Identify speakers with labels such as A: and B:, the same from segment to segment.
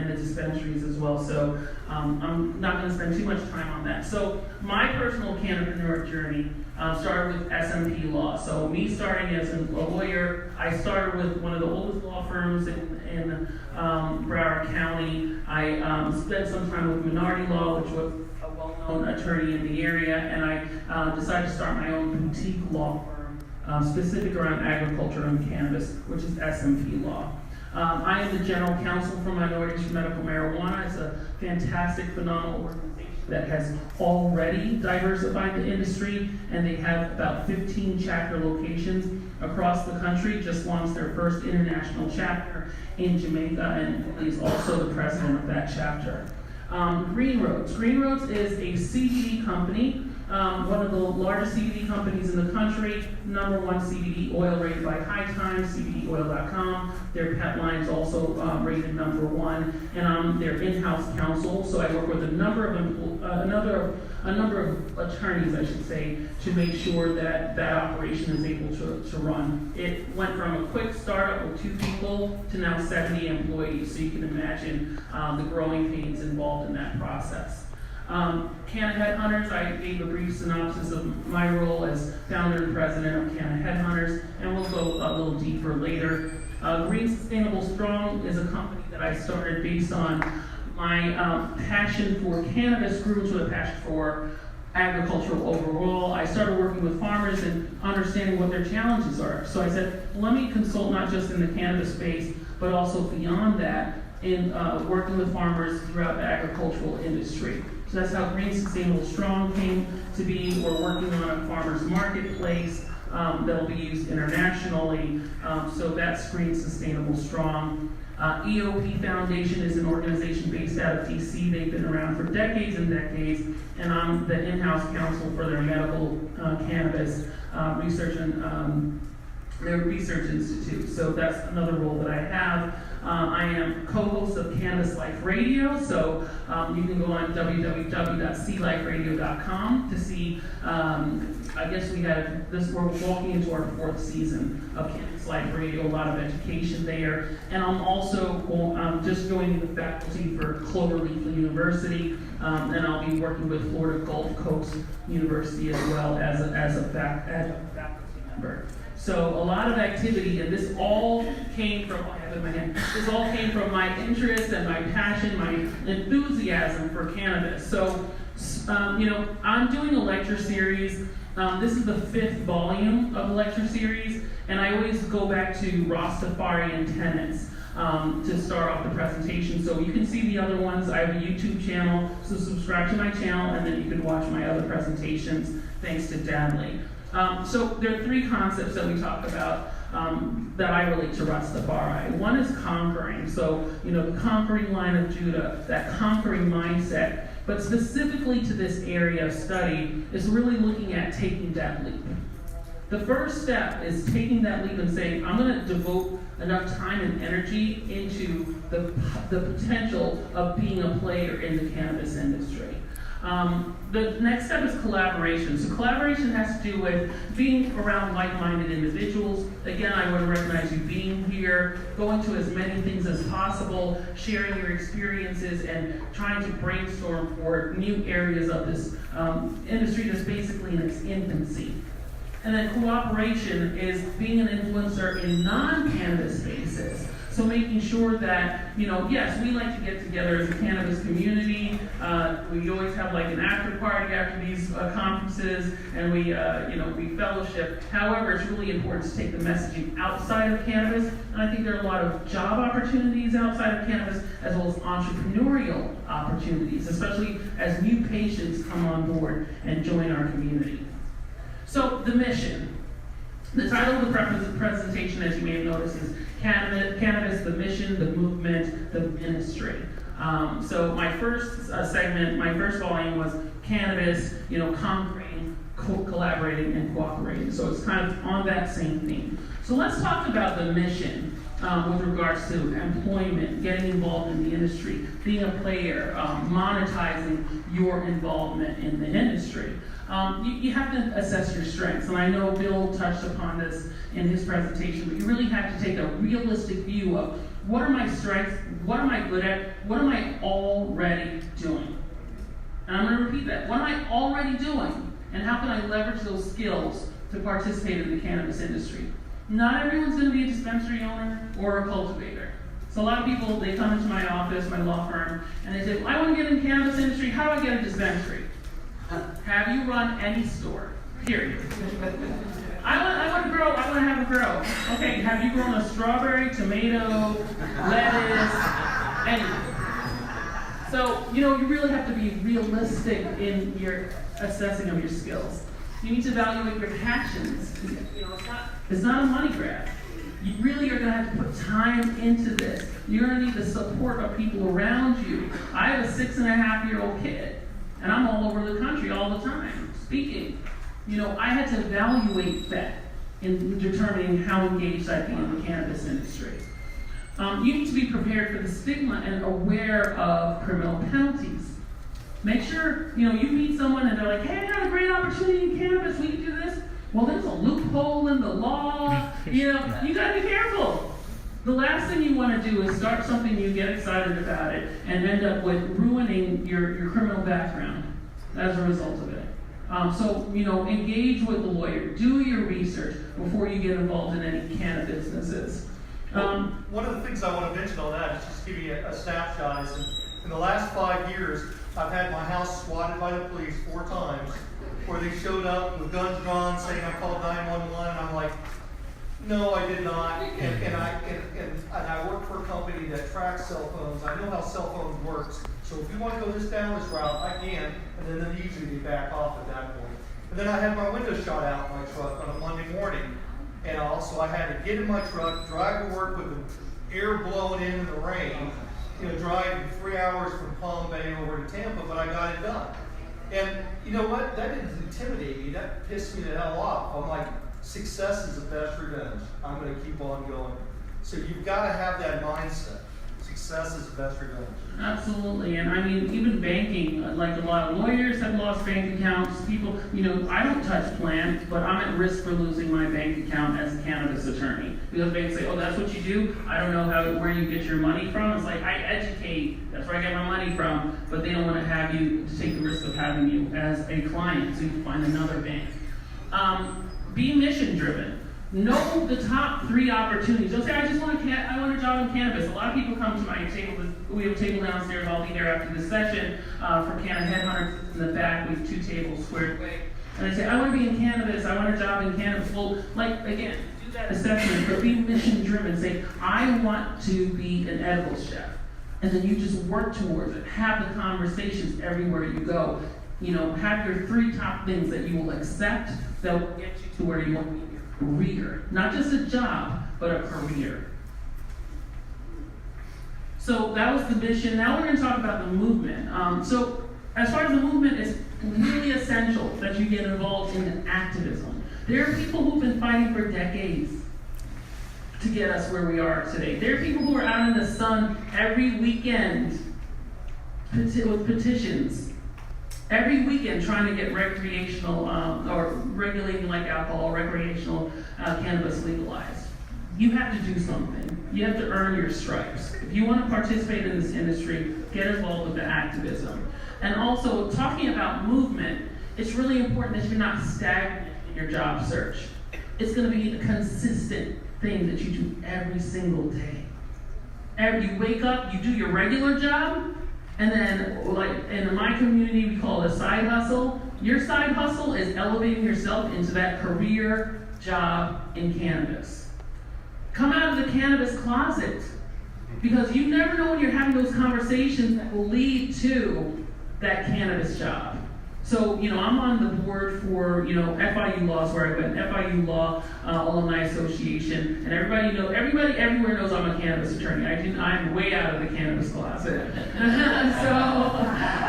A: and the dispensaries as well. So I'm not going to spend too much time on that. So my personal cannabineur journey started with SMP law. So me starting as a lawyer, I started with one of the oldest law firms in Broward County. I spent some time with minority law, which was a well-known attorney in the area, and I decided to start my own boutique law firm specific around agriculture and cannabis, which is SMP law. I am the general counsel for Minorities for Medical Marijuana. It's a fantastic, phenomenal organization that has already diversified the industry, and they have about 15 chapter locations across the country. Just launched their first international chapter in Jamaica, and is also the president of that chapter. Green Roads. Green Roads is a CBD company, one of the largest CBD companies in the country, #1 CBD oil rated by High Times, CBDoil.com. Their pet line is also rated #1, and I'm their in-house counsel. So I work with a number of attorneys, I should say, to make sure that that operation is able to run. It went from a quick startup with 2 people to now 70 employees. So you can imagine the growing pains involved in that process. Canna Headhunters, I gave a brief synopsis of my role as founder and president of Canna Headhunters, and we'll go a little deeper later. Green Sustainable Strong is a company that I started based on my passion for cannabis grew to a passion for agricultural overall. I started working with farmers and understanding what their challenges are. So I said, let me consult not just in the cannabis space, but also beyond that in working with farmers throughout the agricultural industry. So that's how Green Sustainable Strong came to be. We're working on a farmers marketplace that will be used internationally. So that's Green Sustainable Strong. EOP Foundation is an organization based out of DC. They've been around for decades and decades, and I'm the in-house counsel for their medical cannabis research and their research institute. So that's another role that I have. I am co-host of Cannabis Life Radio, so you can go on www.cliferadio.com to see, I guess we have this, we're walking into our 4th season of Cannabis Life Radio, a lot of education there. And I'm also just joining the faculty for Cloverleaf University, and I'll be working with Florida Gulf Coast University as well as a faculty member. So a lot of activity, and this all came from, I have it in my hand, this all came from my interest and my passion, my enthusiasm for cannabis. So, I'm doing a lecture series. This is the 5th volume of the lecture series, and I always go back to Rastafarian tenets to start off the presentation. So you can see the other ones. I have a YouTube channel, so subscribe to my channel, and then you can watch my other presentations, thanks to Dadley. So there are 3 concepts that we talk about that I relate to Rastafari. One is conquering, so the conquering line of Judah, that conquering mindset. But specifically to this area of study is really looking at taking that leap. The first step is taking that leap and saying, I'm going to devote enough time and energy into the potential of being a player in the cannabis industry. The next step is collaboration. So collaboration has to do with being around like-minded individuals. Again, I would recognize you being here, going to as many things as possible, sharing your experiences, and trying to brainstorm for new areas of this industry that's basically in its infancy. And then cooperation is being an influencer in non-cannabis spaces. So making sure that, yes, we like to get together as a cannabis community. We always have like an after party after these conferences, and we fellowship. However, it's really important to take the messaging outside of cannabis, and I think there are a lot of job opportunities outside of cannabis, as well as entrepreneurial opportunities, especially as new patients come on board and join our community. So the mission. The title of the presentation, as you may have noticed, is Cannabis, the Mission, the Movement, the Ministry. So my first segment, my first volume was Cannabis, conquering, collaborating, and cooperating. So it's kind of on that same theme. So let's talk about the mission with regards to employment, getting involved in the industry, being a player, monetizing your involvement in the industry. You have to assess your strengths, and I know Bill touched upon this in his presentation, but you really have to take a realistic view of What are my strengths? What am I good at? What am I already doing? And I'm going to repeat that. What am I already doing? And how can I leverage those skills to participate in the cannabis industry? Not everyone's going to be a dispensary owner or a cultivator. So a lot of people, they come into my office, my law firm, and they say, well, I want to get in the cannabis industry. How do I get a dispensary? Have you run any store? Period. I want to grow. I want to have a grow. Okay, have you grown a strawberry, tomato, lettuce, anything? So, you really have to be realistic in your assessing of your skills. You need to evaluate your passions. It's not a money grab. You really are going to have to put time into this. You're going to need the support of people around you. I have a 6.5-year-old kid, and I'm all over the country all the time speaking. I had to evaluate that in determining how engaged I'd be in the cannabis industry. You need to be prepared for the stigma and aware of criminal penalties. Make sure, you meet someone and they're like, hey, I got a great opportunity in cannabis, we can do this. Well, there's a loophole in the law. You got to be careful. The last thing you want to do is start something you get excited about it and end up with ruining your criminal background as a result of it. So, engage with the lawyer. Do your research before you get involved in any cannabis businesses.
B: One of the things I want to mention on that is just give you a snapshot. Is in the last 5 years, I've had my house swatted by the police 4 times, where they showed up with guns drawn, saying I called 911, and I'm like, no, I did not. And I work for a company that tracks cell phones. I know how cell phones works. So if you want to go down this route, I can. And then usually they back off at that point. And then I had my window shot out in my truck on a Monday morning. And also I had to get in my truck, drive to work with the air blowing in the rain, driving 3 hours from Palm Bay over to Tampa, but I got it done. And you know what? That didn't intimidate me. That pissed me the hell off. I'm like, success is the best revenge. I'm going to keep on going. So you've got to have that mindset. Success is the best revenge.
A: Absolutely. And I mean, even banking, like a lot of lawyers have lost bank accounts. People, I don't touch plants, but I'm at risk for losing my bank account as a cannabis attorney. Because banks say, oh, that's what you do? I don't know where you get your money from. It's like, I educate. That's where I get my money from. But they don't want to have you to take the risk of having you as a client, so you can find another bank. Be mission driven. Know the top 3 opportunities. Don't say, I want a job in cannabis. A lot of people come to my table. We have a table downstairs. I'll be there after this session for Canna Headhunters in the back. We have 2 tables squared away. And they say, I want to be in cannabis. I want a job in cannabis. Well, again, do that assessment, but be mission driven. Say, I want to be an edibles chef. And then you just work towards it. Have the conversations everywhere you go. Have your 3 top things that you will accept that will get you to where you want to be in your career. Not just a job, but a career. So that was the mission. Now we're going to talk about the movement. So as far as the movement, it's really essential that you get involved in activism. There are people who've been fighting for decades to get us where we are today. There are people who are out in the sun every weekend with petitions. Every weekend trying to get recreational or regulating like alcohol, recreational cannabis legalized. You have to do something. You have to earn your stripes. If you want to participate in this industry, get involved with the activism. And also, talking about movement, it's really important that you're not stagnant in your job search. It's going to be a consistent thing that you do every single day. You wake up, you do your regular job, and then, like in my community, we call it a side hustle. Your side hustle is elevating yourself into that career job in cannabis. Come out of the cannabis closet, because you never know when you're having those conversations that will lead to that cannabis job. So, I'm on the board for, FIU Law is where I went, FIU Law Alumni Association, and everybody everywhere knows I'm a cannabis attorney. I'm way out of the cannabis closet. so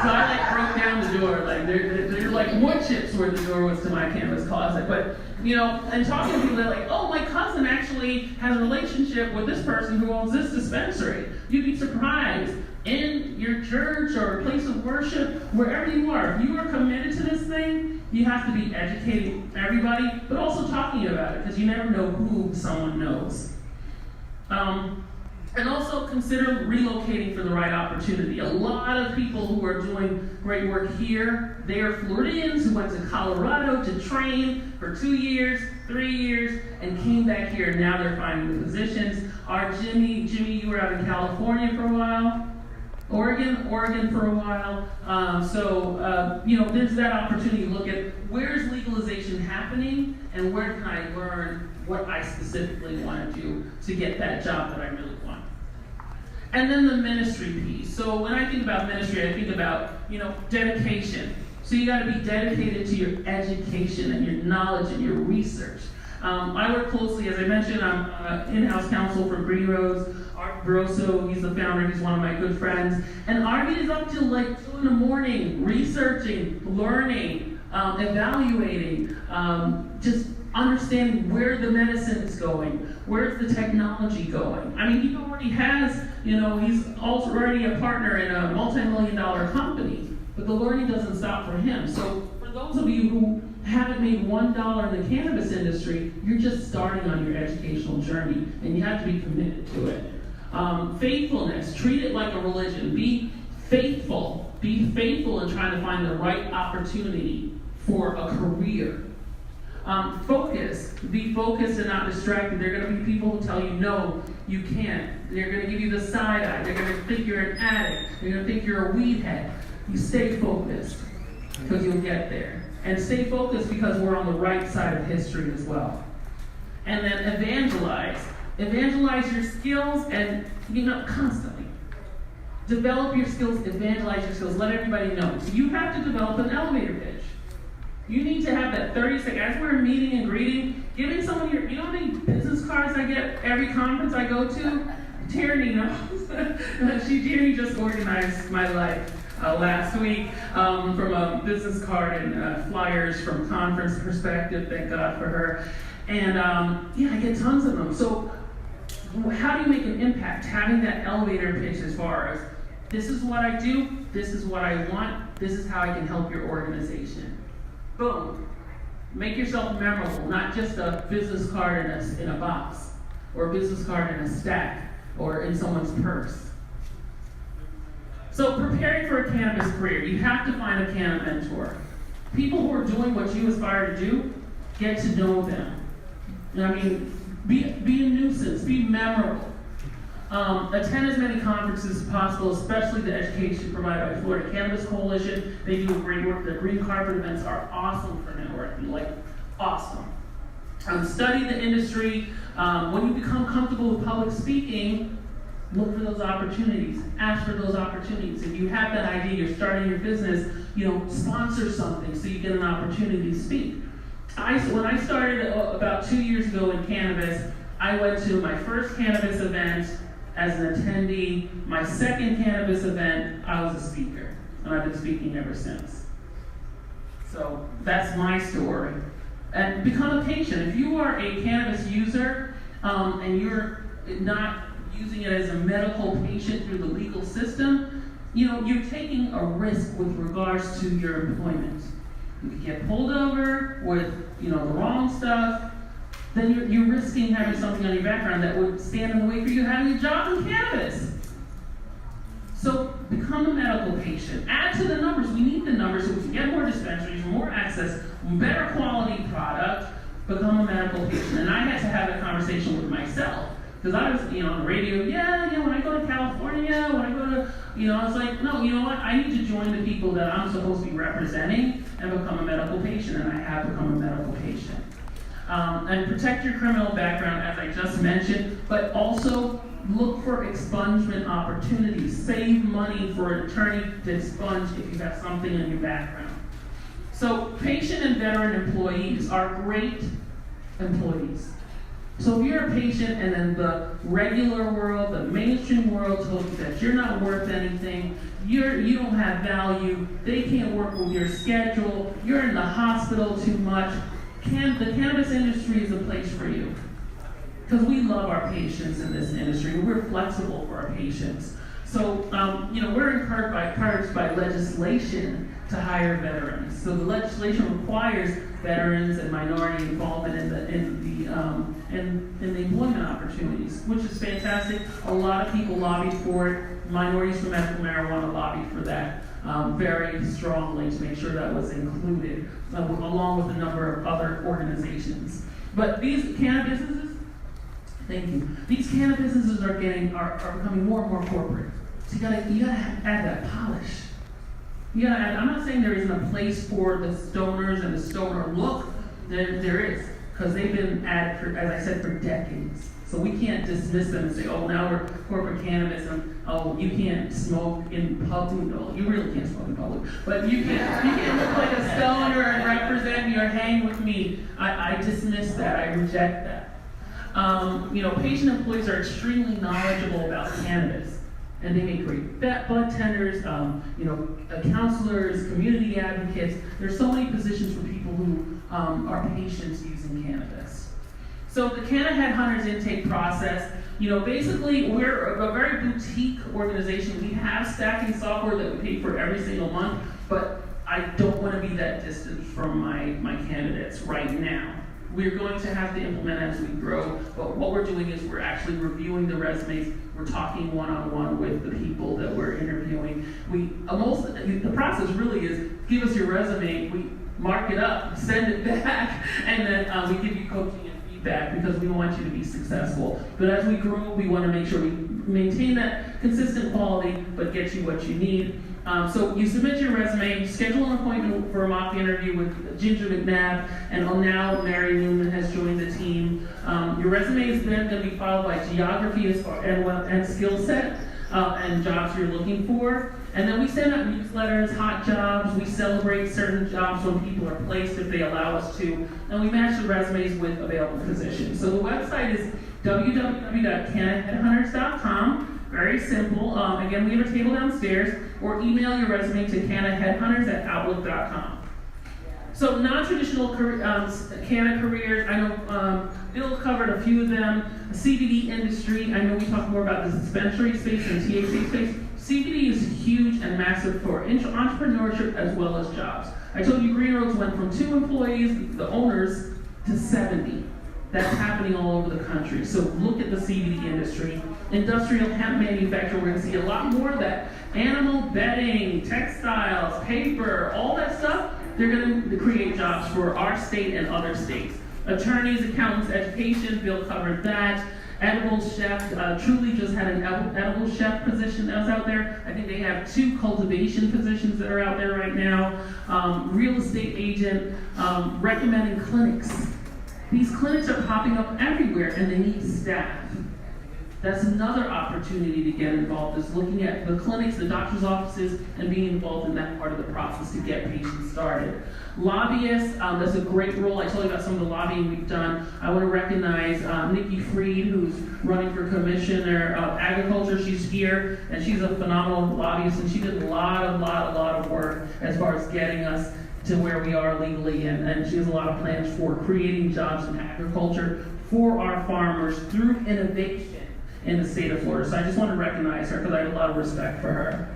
A: I broke down the door. There are more chips where the door was to my cannabis closet. But, and talking to people, they're like, oh, my cousin actually has a relationship with this person who owns this dispensary. You'd be surprised. In your church or place of worship, wherever you are, if you are committed to this thing, you have to be educating everybody, but also talking about it, because you never know who someone knows. And also consider relocating for the right opportunity. A lot of people who are doing great work here, they are Floridians who went to Colorado to train for 2 years, 3 years, and came back here, and now they're finding the positions. Our Jimmy, you were out in California for a while. Oregon for a while. There's that opportunity to look at where's legalization happening and where can I learn what I specifically want to do to get that job that I really want. And then the ministry piece. So when I think about ministry, I think about, dedication. So you got to be dedicated to your education and your knowledge and your research. I work closely, as I mentioned, I'm in-house counsel for Green Roads. Art Barroso, he's the founder, he's one of my good friends. And Artie is up till like 2 in the morning, researching, learning, evaluating, just understanding where the medicine is going, where's the technology going. I mean, he already has, he's also already a partner in a multi-million-dollar company, but the learning doesn't stop for him. So for those of you who haven't made $1 in the cannabis industry, you're just starting on your educational journey, and you have to be committed to it. Faithfulness, treat it like a religion. Be faithful. Be faithful in trying to find the right opportunity for a career. Focus. Be focused and not distracted. There are going to be people who tell you, no, you can't. They're going to give you the side eye. They're going to think you're an addict. They're going to think you're a weed head. You stay focused because you'll get there. And stay focused because we're on the right side of history as well. And then evangelize. Evangelize your skills and, constantly. Develop your skills, evangelize your skills, let everybody know. So you have to develop an elevator pitch. You need to have that 30 seconds, as we're meeting and greeting, giving someone you know how many business cards I get every conference I go to? Tierney knows. Tierney just organized my life last week from a business card and flyers from conference perspective, thank God for her. And I get tons of them. So how do you make an impact? Having that elevator pitch as far as, this is what I do, this is what I want, this is how I can help your organization. Boom. Make yourself memorable, not just a business card in a box, or a business card in a stack, or in someone's purse. So preparing for a cannabis career, you have to find a cannabis mentor. People who are doing what you aspire to do, get to know them. Be a nuisance, be memorable. Attend as many conferences as possible, especially the education provided by Florida Cannabis Coalition. They do great work. Their green carpet events are awesome for networking, awesome. Study the industry. When you become comfortable with public speaking, look for those opportunities. Ask for those opportunities. If you have that idea, you're starting your business, sponsor something so you get an opportunity to speak. When I started about 2 years ago in cannabis, I went to my first cannabis event as an attendee. My second cannabis event, I was a speaker, and I've been speaking ever since. So that's my story. And become a patient. If you are a cannabis user and you're not using it as a medical patient through the legal system, you're taking a risk with regards to your employment. You could get pulled over with, the wrong stuff, then you're risking having something on your background that would stand in the way for you having a job in cannabis. So become a medical patient. Add to the numbers. We need the numbers so we can get more dispensaries, more access, better quality product. Become a medical patient. And I had to have a conversation with myself. Because I was, on the radio, when I go to California, when I go to, I was like, no, you know what? I need to join the people that I'm supposed to be representing and become a medical patient. And I have become a medical patient. And protect your criminal background, as I just mentioned, but also look for expungement opportunities. Save money for an attorney to expunge if you have something in your background. So patient and veteran employees are great employees. So if you're a patient and then the regular world, the mainstream world tells you that you're not worth anything, you don't have value, they can't work with your schedule, you're in the hospital too much, the cannabis industry is a place for you. Because we love our patients in this industry. We're flexible for our patients. So, we're encouraged by legislation to hire veterans. So the legislation requires veterans and minority involvement in the employment opportunities, which is fantastic. A lot of people lobbied for it. Minorities for Medical Marijuana lobbied for that very strongly to make sure that was included, along with a number of other organizations. But these cannabusinesses, thank you. These cannabusinesses are becoming more and more corporate. So you gotta add that polish. I'm not saying there isn't a place for the stoners and the stoner look. There is, because they've been at it for, as I said, for decades. So we can't dismiss them and say, oh, now we're corporate cannabis, and oh, you can't smoke in public. No, you really can't smoke in public. But you can look like a stoner and represent me or hang with me. I dismiss that. I reject that. Patient employees are extremely knowledgeable about cannabis. And they make great blood tenders, counselors, community advocates. There's so many positions for people who are patients using cannabis. So the Canna Headhunters intake process, basically we're a very boutique organization. We have stacking software that we pay for every single month, but I don't want to be that distant from my candidates right now. We're going to have to implement as we grow, but what we're doing is we're actually reviewing the resumes. We're talking one-on-one with the people that we're interviewing. The process really is, give us your resume, we mark it up, send it back, and then we give you coaching and feedback because we want you to be successful. But as we grow, we want to make sure we maintain that consistent quality, but get you what you need. So you submit your resume, schedule an appointment for a mock interview with Ginger McNabb, and now Mary Newman has joined the team. Your resume is then going to be followed by geography and skill set and jobs you're looking for. And then we send out newsletters, hot jobs. We celebrate certain jobs when people are placed if they allow us to. And we match the resumes with available positions. So the website is www.cannaheadhunters.com. Very simple. Again, we have a table downstairs, or email your resume to cannaheadhunters@outlook.com. So non-traditional canna careers, I know Bill covered a few of them. The CBD industry, I know we talked more about the dispensary space and THC space. CBD is huge and massive for entrepreneurship as well as jobs. I told you Green Roads went from 2 employees, the owners, to 70. That's happening all over the country. So look at the CBD industry. Industrial hemp manufacturing, we're going to see a lot more of that. Animal bedding, textiles, paper, all that stuff, they're going to create jobs for our state and other states. Attorneys, accountants, education, Bill covered that. Edible chef, Truly just had an edible chef position that was out there. I think they have 2 cultivation positions that are out there right now. Real estate agent, recommending clinics. These clinics are popping up everywhere and they need staff. That's another opportunity to get involved, is looking at the clinics, the doctor's offices, and being involved in that part of the process to get patients started. Lobbyists, that's a great role. I told you about some of the lobbying we've done. I want to recognize Nikki Freed, who's running for Commissioner of Agriculture. She's here, and she's a phenomenal lobbyist, and she did a lot of work as far as getting us to where we are legally, and she has a lot of plans for creating jobs in agriculture for our farmers through innovation in the state of Florida. So I just want to recognize her because I have a lot of respect for her.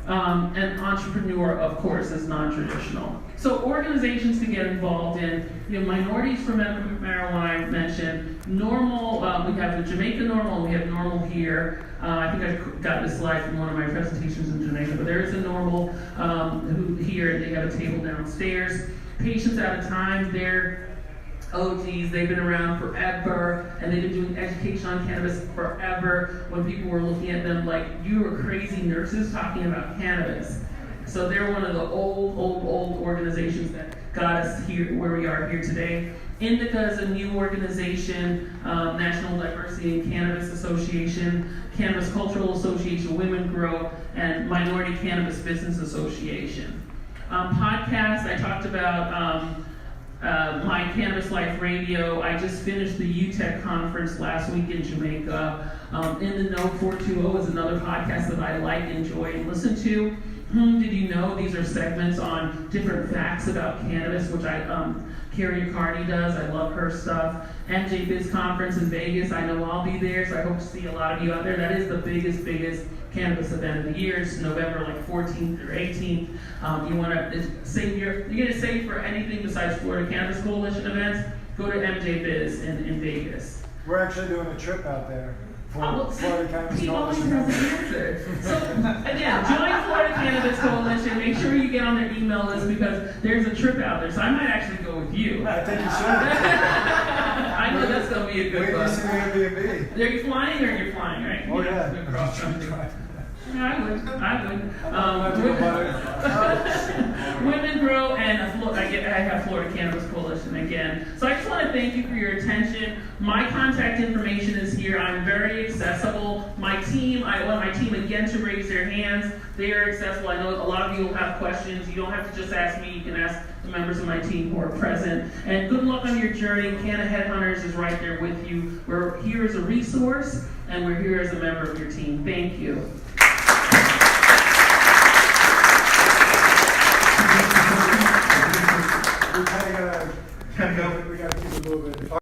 A: And entrepreneur, of course, is non-traditional. So organizations to get involved in, minorities for medical marijuana I mentioned, NORML, we have the Jamaica NORML, and we have NORML here. I think I got this slide from one of my presentations in Jamaica, but there is a NORML who here, they have a table downstairs. Patients at a Time, they're OGs, they've been around forever, and they've been doing education on cannabis forever. When people were looking at them like, you were crazy nurses talking about cannabis. So they're one of the old organizations that got us here, where we are here today. Indica is a new organization, National Diversity in Cannabis Association, Cannabis Cultural Association, Women Grow, and Minority Cannabis Business Association. Podcast, I talked about my Cannabis Life Radio. I just finished the UTEC conference last week in Jamaica. In the Know 420 is another podcast that I like, enjoy, and listen to. Whom Did You Know? These are segments on different facts about cannabis, which Carrie Carney does. I love her stuff. MJ Biz Conference in Vegas. I know I'll be there, so I hope to see a lot of you out there. That is the biggest cannabis event of the year. It's November like 14th or 18th. You want to save you're going to save for anything besides Florida Cannabis Coalition events, go to MJ Biz in Vegas.
C: We're actually doing a trip out there. Florida Cannabis
A: He always
C: Coalition.
A: has an answer. So, again, join Florida Cannabis Coalition. Make sure you get on their email list because there's a trip out there. So I might actually go with you.
C: I think you should.
A: I know that's going to be a good
C: Wait till
A: one.
C: you see the Airbnb.
A: Are you flying or you're flying, right?
C: Oh, yeah.
A: Good cross country. Yeah, I would. Women Grow, and I have Florida Cannabis Coalition again. So I just want to thank you for your attention. My contact information is here. I'm very accessible. My team, I want my team again to raise their hands. They are accessible. I know a lot of you will have questions. You don't have to just ask me. You can ask the members of my team who are present. And good luck on your journey. Canna Headhunters is right there with you. We're here as a resource, and we're here as a member of your team. Thank you.